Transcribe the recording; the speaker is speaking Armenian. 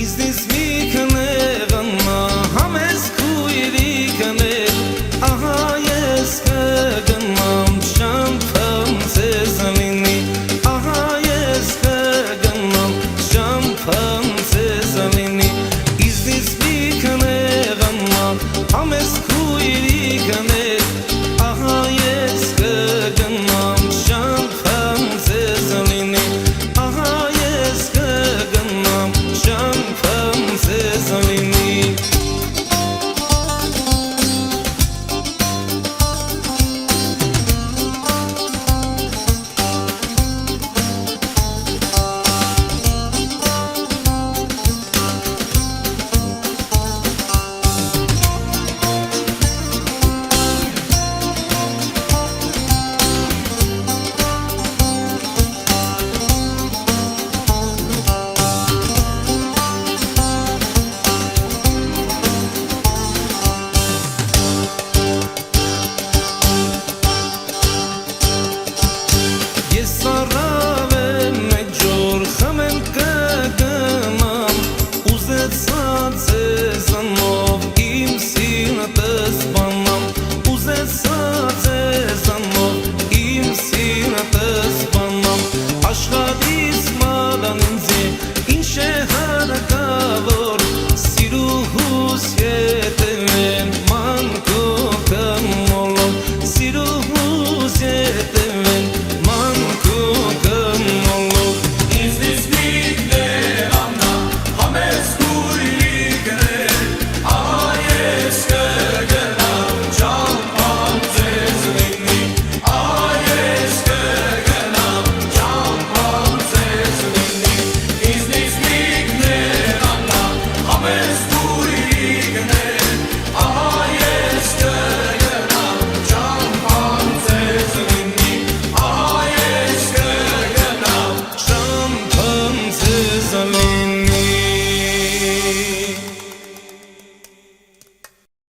Իզնից մի կներանա համես քույրի կներ ահա ես կգնամ շամփամ ձեզանինի ահա ես կգնամ շամփամ ձեզանինի Իզնից մի կներանա համես քույրի կներ ահա ես կգնամ շամփամ ձեզանինի ահա ես կգնամ շամփամ ձեզանինի Ես առավ եմ մեկ ջոր խմեմ կգնամ ուզեցած ձեզանով իմ սիրտս բանամ ուզեցած ձեզանով իմ սիրտս բանամ աշխարհից մալան ինձի ինչ է հարկավոր սիրուհուս ետևեն մանկո կմոլով սիրուհուս ետևեն Ames tu